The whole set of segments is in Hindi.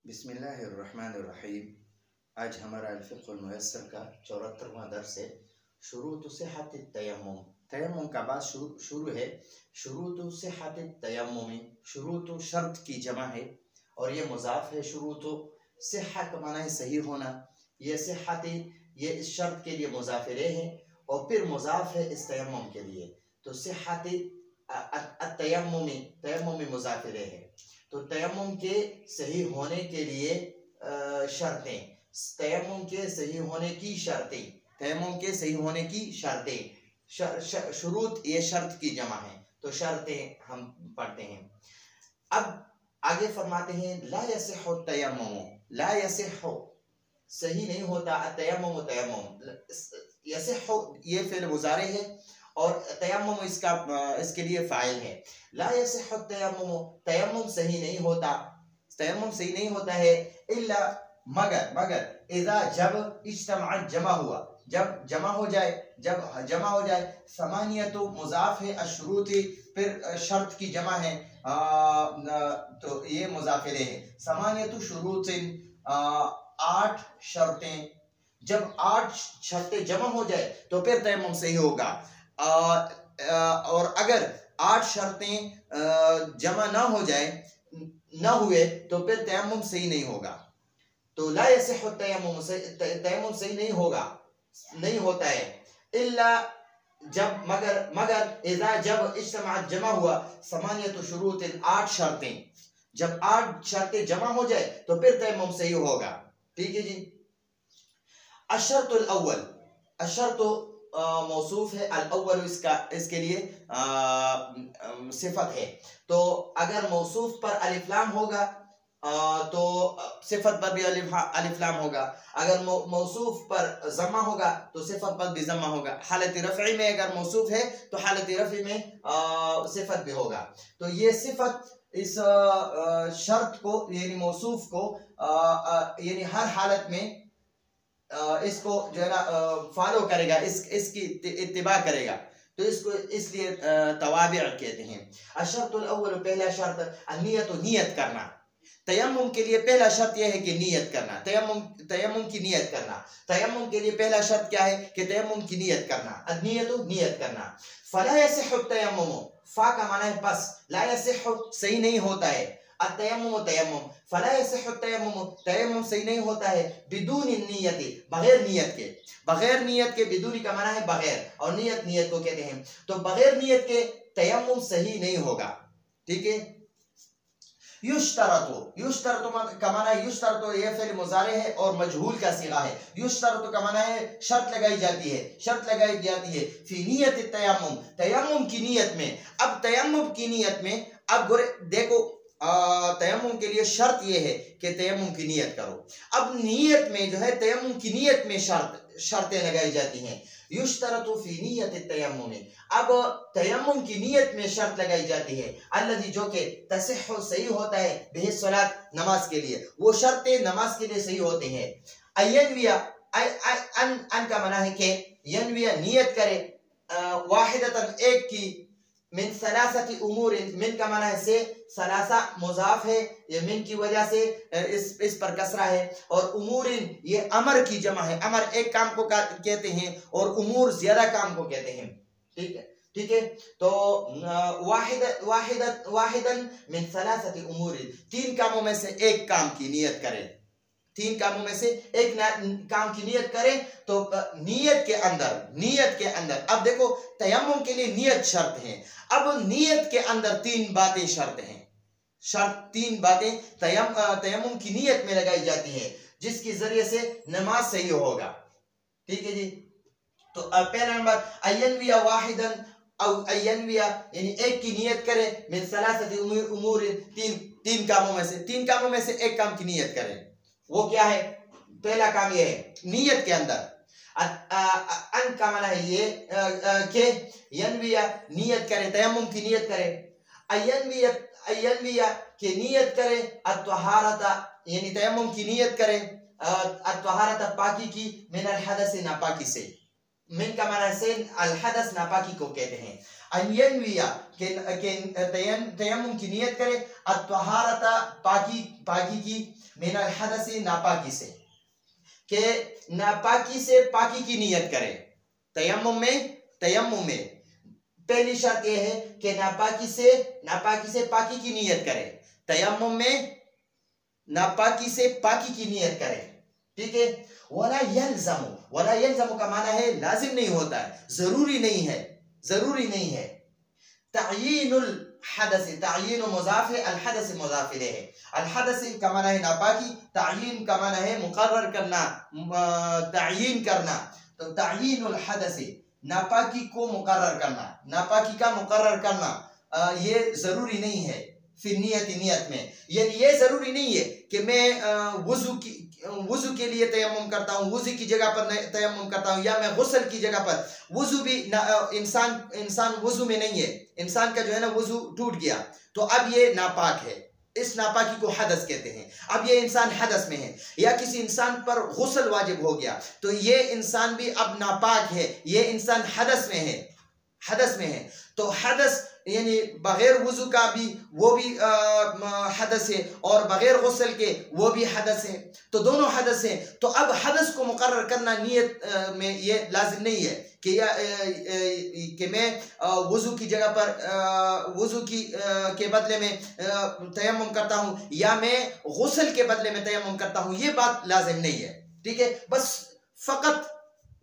बिस्मिल्लाहिर्रहमानिर्रहीम। आज हमारा अल-फ़िक़्हुल मुयस्सर का 74वां दर्स है। शुरूत सिहहत तयम्मुम। तयम्मुम का बात शुरू है। शुरूत सिहहत तयम्मुम, शुरूत शर्त की जमा है और ये मुज़ाफ़ है। शुरूत सिहह का माना है सही होना। ये सिहहत ये इस शर्त के लिए मुज़ाफ़ इलैह है और फिर मुज़ाफ़ है इस तयम्मुम के लिए। तो सिहहत तयम्मुम, तयम्मुम मुज़ाफ़ इलैह है। तो तयम्मुम के सही होने के लिए शर्तें, तयम्मुम के सही होने की शर्तें, तयम्मुम के सही होने की शर्तें, शुरूत ये शर्त की जमा है। तो शर्तें हम पढ़ते हैं। अब आगे फरमाते हैं ला यसिहु तयम्मुम, ला यसिहु सही नहीं होता। तयम्मुम, तयम्मुम यसिहु ये फ़िल मुज़ारे है और तयम्मुम इसके लिए फ़ाइल है। ला यसिहु तयम्मुम, तयम्मुम सही नहीं होता, तयम्मुम सही नहीं होता है। इल्ला मगर इज़ा जब इज्तमाअत जमा हुआ, जब जमा हो जाए, जब जमा हो जाए। समानियतु मुज़ाफ़ है, अशरूती फिर शर्त की जमा है। तो ये मुज़ाफ़ इलैह है। समानियतु शुरूतिन 8 शर्तें, जब 8 शर्तें जमा हो जाए तो फिर तयम्मुम सही होगा। और अगर 8 शर्तें जमा ना हो जाए, ना हुए तो फिर तयम्मुम सही नहीं होगा। तो ला यसिहु तयम्मुम, तयम्मुम सही नहीं होगा, नहीं होता है। इल्ला जब मगर इज़ा जब इज्तमाअत जमा हुआ। समानियतु शुरूतिन 8 शर्तें, जब 8 शर्तें जमा हो जाए तो फिर तयम्मुम सही होगा। ठीक है जी। अशर्तुल अव्वल, अशर्तु मौसूफ है, अल अव्वल इसके लिए सिफत है। तो अगर मौसूफ पर अलिफ लाम होगा तो सिफत पर भी अलिफ लाम होगा। अगर मौसूफ पर जमा होगा तो सिफत पर भी जमा होगा। हालत रफ़ई में अगर मौसूफ है तो हालत रफ़ई में सिफत भी होगा। तो ये सिफत इस शर्त को यानी मौसूफ को यानी हर हालत में इसको जो है ना फॉलो करेगा, इसकी इत्तिबा करेगा। तो इसको इसलिए तवाबि कहते हैं। अशर्तुल अव्वल, पहला शर्त अन्नियत, नियत करना। तयम्मुम के लिए पहला शर्त यह है कि नियत करना, तयम्मुम की नियत करना। तयम्मुम के लिए पहला शर्त क्या है कि तयम्मुम की नियत करना, अन्नियत नियत करना। फला यसिहु तयम्मुम, फा का माना है बस, ला यसिहु सही नहीं होता है। अतयम्मुम तयम्मुम, फला यसिहु तयम्मुम, तयम्मुम सही नहीं होता है। बिदून नियति, बगैर नियत के, बगैर नियत के। बिदूनी का माना है बगैर और नियत, नियत को कहते हैं। तो बगैर नियत के तयम्मुम सही नहीं होगा। ठीक है। युश्तरतु, युश्तरतु का माना है, युश्तरतु ये फ़िल मुज़ारे है और मजहूल का सिगा है। युश्तरतु का माना है शर्त लगाई जाती है, शर्त लगाई जाती है। फी नियत तयम्मुम, तयम्मुम की नियत में। अब तयम्मुम की नियत में, अब देखो तयम्मुम के लिए शर्त यह है कि तयम्मुम की नियत करो। अब नियत में जो है तयम्मुम की नियत में शर्तें लगाई जाती हैं। युश्तरतु फी नियत तयम्मुम, अब तयम्मुम की नियत में शर्त लगाई जाती है। अल्लज़ी जो के तसिहु सही होता है, बिही सलात नमाज के लिए, वो शर्तें नमाज के लिए सही होती हैं। अयनविया, अन का माना है कि यनविया नियत करे, वाहिदतन एक की, मिन सलासति उमूर, मिन का माना है से, सलासा मुज़ाफ है, ये मिन की वजह से इस पर कसरा है। और उमूरिन ये अमर की जमा है, अमर एक काम को कहते हैं और उमूर ज्यादा काम को कहते हैं। ठीक है, ठीक है। तो वाहिदन मिन सलासति उमूर, 3 कामों में से एक काम की नियत करें, 3 कामों में से एक काम की नियत करें। तो नियत के अंदर अब देखो तयम्मुम के लिए नियत शर्त है। अब नियत के अंदर 3 बातें शर्त हैं, शर्त 3 बातें तयम्मुम की नियत में लगाई जाती है जिसके जरिए से नमाज सही होगा। ठीक है जी। तो पहला नंबर अयनविया वाहिदन, अयनविया यानी एक की नियत करे, मिन सलासति उमूर, 3 कामों में से, 3 कामों में से एक काम की नियत करें। वो क्या है? पहला काम ये है नियत के अंदर अन का माना है ये के यनविया नियत करे, तयम्मुम की नियत करे। अयनविया के नियत करे, अत्तहारता यानी तयम्मुम की नियत करे, अत्तहारता पाकी की, मिन अल हदस नापाकी से। मिन का माना से अल हदस नापाकी को कहते हैं। अयनविया के तयम्मुम की नियत करे, अत्तहारता पाकी की, मिनल हदसी नापाकी से, के नापाकी से पाकी की नियत करे। तयम्मुम में पहली शर्त यह है कि नापाकी से पाकी की नियत करे। तयम्मुम में नापाकी से पाकी की नियत करे, ठीक है। वला यल्ज़मु का माना है लाजिम नहीं होता है, जरूरी नहीं है। तअयीनुल हदस, तअयीन मुज़ाफ है, अल हदस मुज़ाफ इलैह है। अल हदस का माना है नापाकी, तअयीन का माना है मुकर्रर करना, तअयीन करना। तो तअयीनुल हदस नापाकी को मुकर्रर करना, नापाकी का मुकर्रर करना ये जरूरी नहीं है। फिर नियत में यानी ये जरूरी नहीं है कि मैं वुजू के लिए तयम्मुम करता हूँ, वुजू की जगह पर तयम्मुम करता हूँ, या मैं गुस्ल की जगह पर। वुजू भी इंसान वुजू में नहीं है, इंसान का जो है ना वुजू टूट गया तो अब ये नापाक है, इस नापाकी को हदस कहते हैं। अब ये इंसान हदस में है, या किसी इंसान पर गुस्ल वाजिब हो गया तो ये इंसान भी अब नापाक है, ये इंसान हदस में है। तो हदस यानी बगैर वुजू का भी वो भी हदस है, और बगैर गुस्ल के वो भी हदस है, तो दोनों हदस है। तो अब हदस को मुकर्रर करना नियत में ये लाजिम नहीं है कि मैं वुजू की जगह पर वुजू के बदले में तयम्मुम करता हूँ, या मैं गुस्ल के बदले में तयम्मुम करता हूँ, ये बात लाजिम नहीं है, ठीक है। बस फकत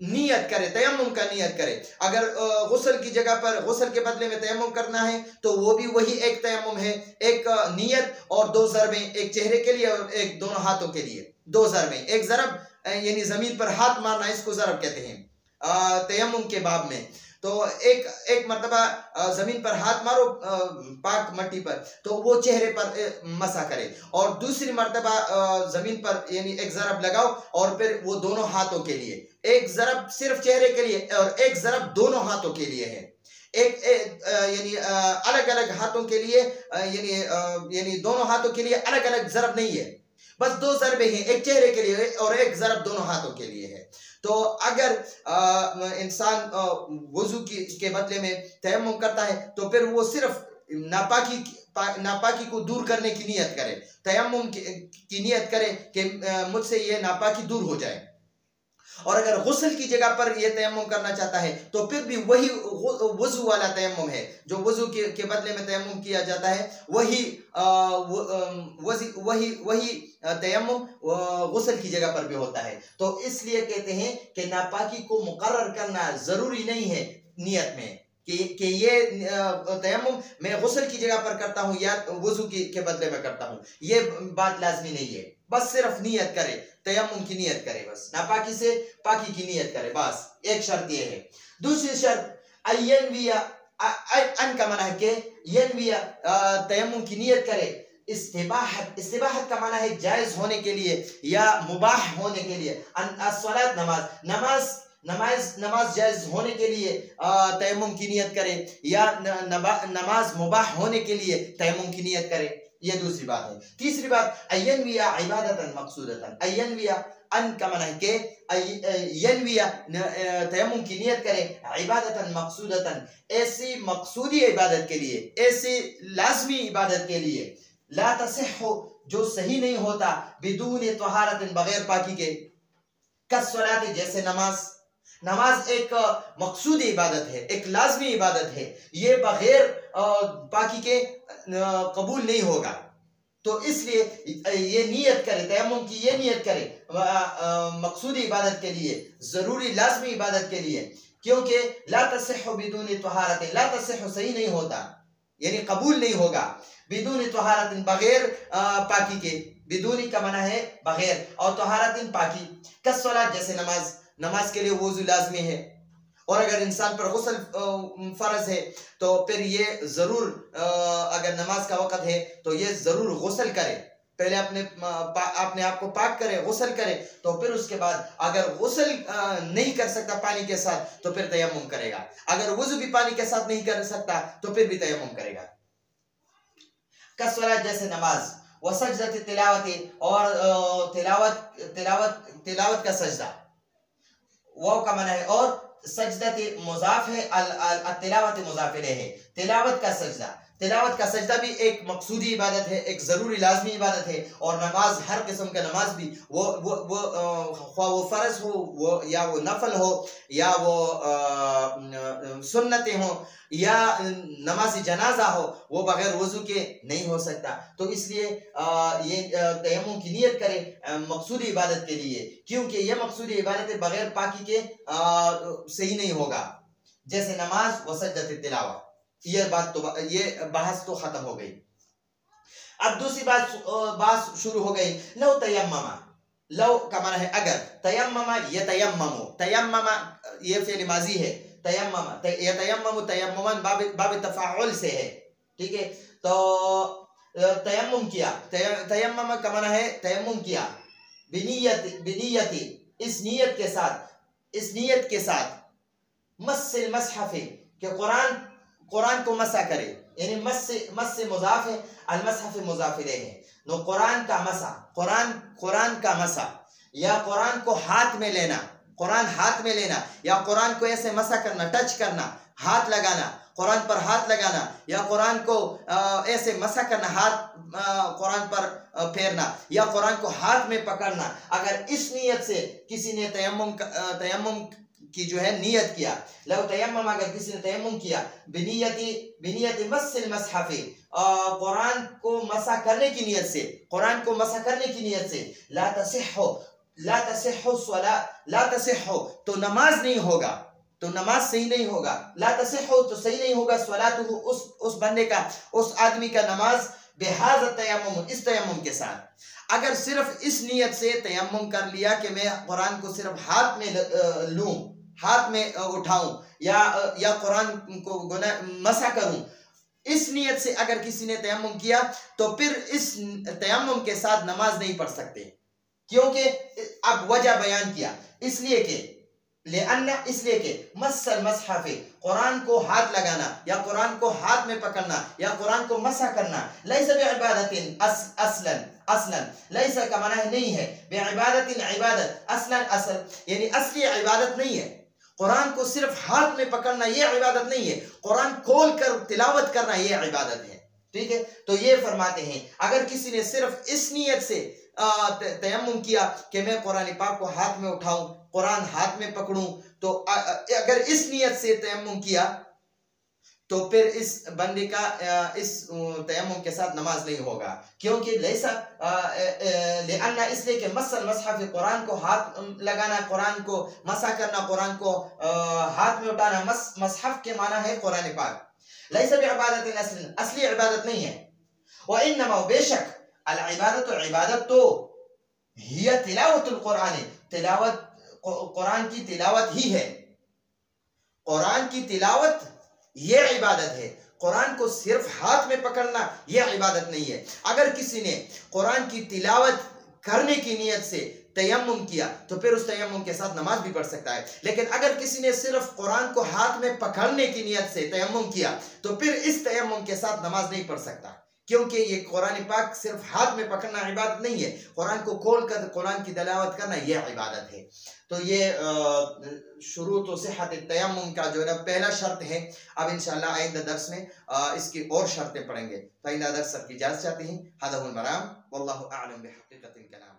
नियत करे, तयम्मुम का नियत करे। अगर गुस्ल की जगह पर गुस्ल के बदले में तयम्मुम करना है तो वो भी वही एक तयम्मुम है, एक नियत और दो ज़रबें, एक चेहरे के लिए और एक दोनों हाथों के लिए। दो ज़रबें, एक ज़रब यानी जमीन पर हाथ मारना, इसको ज़रब कहते हैं तयम्मुम के बाब में। तो एक मर्तबा जमीन पर हाथ मारो पाक मट्टी पर, तो वो चेहरे पर मसा करे, और दूसरी मर्तबा जमीन पर यानी एक ज़रब लगाओ, और फिर वो दोनों हाथों के लिए, एक ज़रब सिर्फ चेहरे के लिए और एक ज़रब दोनों हाथों के लिए है। यानी अलग अलग हाथों के लिए यानी दोनों हाथों के लिए अलग अलग ज़रब नहीं है, बस दो ज़रबे हैं, एक चेहरे के लिए और एक ज़रब दोनों हाथों के लिए है। तो अगर इंसान वुजू के बदले में तयम्मुम करता है तो फिर वो सिर्फ नापाकी को दूर करने की नियत करे, तयम्मुम की नियत करे कि मुझसे ये नापाकी दूर हो जाए। और अगर गुस्ल की जगह पर यह तयम्मुम करना चाहता है तो फिर भी वही वुजू वाला तयम्मुम है, जो वुजू के बदले में तयम्मुम किया जाता है, वही तयम्मुम गुस्ल की जगह पर भी होता है। तो इसलिए कहते हैं कि नापाकी को मुकर्रर करना जरूरी नहीं है नियत में, कि ये तयम्मुम मैं गुस्ल की जगह पर करता हूँ या वुजू के बदले में करता हूँ, ये बात लाजमी नहीं है। बस सिर्फ नियत करे, तयम्मुम की नियत करे, बस नापाकी से पाकी की नियत करे, बस एक शर्त ये है। दूसरी शर्त अयनविया, अन का माना है कि यनविया तयम्मुम की नियत करे। इस्तिबाहत का माना है जायज होने के लिए या मुबाह होने के लिए। अस्सलात नमाज जायज होने के लिए तयम्मुम की नियत करे, या नमाज मुबाह होने के लिए तयम्मुम की नियत करे, ये दूसरी बात है। तीसरी बात अयनविया इबादतन मक़सूदतन, अयनविया अन का माना है कि यनविया तयम्मुम की नियत करे इबादतन मक़सूदतन, ऐसी मकसूदी इबादत के लिए, ऐसी लाजमी इबादत के लिए, ला तसिहु जो सही नहीं होता, बिदून तहारतिन बगैर पाकी के, कसलात जैसे नमाज एक मकसूदी इबादत है, एक लाजमी इबादत है, ये बगैर पाकी के कबूल नहीं होगा। तो इसलिए ये नियत करे, तयम्मुम की ये नियत करे मकसूदी इबादत के लिए, जरूरी लाजमी इबादत के लिए, क्योंकि ला तसिहु बिदून तहारतिन, ला तसिहु सही नहीं होता यानी कबूल नहीं होगा, बिदून तहारतिन बगैर पाकी के, बिदूनी का माना है बगैर, और तहारतिन पाकी, कसलात जैसे नमाज के लिए वुजू लाजमी है, और अगर इंसान पर गुस्ल फर्ज है तो फिर ये जरूर अगर नमाज का वक़्त है तो ये जरूर गुस्ल करे, पहले अपने आप को पाक करे, गुस्ल करे, तो फिर उसके बाद अगर गुस्ल नहीं कर सकता पानी के साथ तो फिर तयम्मुम करेगा, अगर वुजू भी पानी के साथ नहीं कर सकता तो फिर भी तयम्मुम करेगा। कसलात जैसे नमाज, व सजदत तिलावती, और तिलावत का सजदा, वो का माना है, और सजदत मुज़ाफ है, तिलावत मुज़ाफ इलैह है, तिलावत का सजदा। तिलावत का सजदा भी एक मकसूदी इबादत है, एक ज़रूरी लाजमी इबादत है। और नमाज, हर किस्म का नमाज भी वो फ़र्ज हो, वो या वो नफल हो, या वो सुन्नतें हो, या नमाज जनाजा हो, वो बगैर वजू के नहीं हो सकता। तो इसलिए ये तयम्मुम की नियत करें मकसूदी इबादत के लिए, क्योंकि ये मकसूदी इबादत बगैर पाकी के सही नहीं होगा। जैसे नमाज व सजदत तिलावत, ये बहस तो खत्म हो गई। अब दूसरी बात शुरू हो गई। लो तयम्ममा, लो का माना है अगर, तयम्ममा ये तयम्ममु, तयम्ममा ये फेल माजी है, तयम्ममा ये तयम्ममु तयम्मुमन बाब तफाउल से है, ठीक है। तो तयम्मुम किया, तयम्ममा का माना है तयम्मुम किया, बिनियति इस नियत के साथ मस्सिल मसहफ़ के कुरान को मसा करे, यानी मस से मुजाफ है, अल मसहफ़ मुजाफ इलैह है। नो कुरान का मसा या कुरान को हाथ में लेना, कुरान हाथ में लेना, या कुरान को ऐसे मसा करना, टच करना, हाथ लगाना, कुरान पर हाथ लगाना, या कुरान को ऐसे मसा करना, हाथ कुरान पर फेरना, या कुरान को हाथ में पकड़ना। अगर इस नियत से किसी ने तयम्मुम की जो है नियत किया, लो तयम्मुम, अगर किसी ने तयम्मुम किया बिनियति मस्सिल मसहफ़, कुरान को मसा करने की नियत से, कुरान को मसा करने की नियत से, ला तसिह्हु तो नमाज नहीं होगा, तो नमाज सही नहीं होगा। ला तसिह्हु तो सही नहीं होगा, स्वलातुहु उस बंदे का, उस आदमी का नमाज बिहाज़ तयम्मुम, इस तयम्मुम के साथ। अगर सिर्फ इस नियत से तयम्मुम कर लिया कि मैं कुरान को सिर्फ हाथ में लूं, हाथ में उठाऊं, या कुरान को मसा करूं, इस नियत से अगर किसी ने तयम्मुम किया तो फिर इस तयम्मुम के साथ नमाज नहीं पढ़ सकते, क्योंकि अब वजह बयान किया, इसलिए कि मस्सल मसहफ़, कुरान को हाथ लगाना या कुरान को हाथ में पकड़ना या कुरान को मसा करना, लैसा बिइबादतिन असलन, लैसा का माना है नहीं है, बिइबादतिन इबादत, असलन असल यानी असली इबादत नहीं है। कुरान को सिर्फ हाथ में पकड़ना ये इबादत नहीं है, कुरान खोल कर तिलावत करना ये इबादत है, ठीक है। तो ये फरमाते हैं अगर किसी ने सिर्फ इस नियत से तयम्मुम किया कि मैं कुरान पाक को हाथ में उठाऊं, कुरान हाथ में पकड़ूं, तो अगर इस नियत से तयम्मुम किया तो फिर इस बंदे का इस तयम्मुम के साथ नमाज नहीं होगा, क्योंकि लैसा लिअन्ना, इसलिए कि मस्सल मसहफ़, कुरान को हाथ लगाना, कुरान को मसा करना, कुरान को हाथ में उठाना, मसहफ़ के माना है कुरान पाक, लैसा बिइबादतिन असलन, असली इबादत नहीं है। व इन्नमा, बेशक, अल इबादत तो हिय तिलावतुल कुरान, तिलावत कुरान की तिलावत ही है, कुरान की तिलावत ये इबादत है। कुरान को सिर्फ हाथ में पकड़ना ये इबादत नहीं है। अगर किसी ने कुरान की तिलावत करने की नियत से तयम्मुम किया तो फिर उस तयम्मुम के साथ नमाज भी पढ़ सकता है, लेकिन अगर किसी ने सिर्फ कुरान को हाथ में पकड़ने की नियत से तयम्मुम किया तो फिर इस तयम्मुम के साथ नमाज नहीं पढ़ सकता, क्योंकि ये कुरान पाक सिर्फ हाथ में पकड़ना इबादत नहीं है, कुरान को खोल कर कुरान की तिलावत करना यह इबादत है। तो ये शुरूत व सिहत तयम्मुम का जो है ना पहला शर्त है। अब इंशाअल्लाह आइंदा दर्स में इसकी और शर्तें पढ़ेंगे। तो आइंदा दर्स सबकी इजाज़त चाहते हैं। हदा हुल मराम, वल्लाहु अअलम बिहक़ीक़तिल कलाम।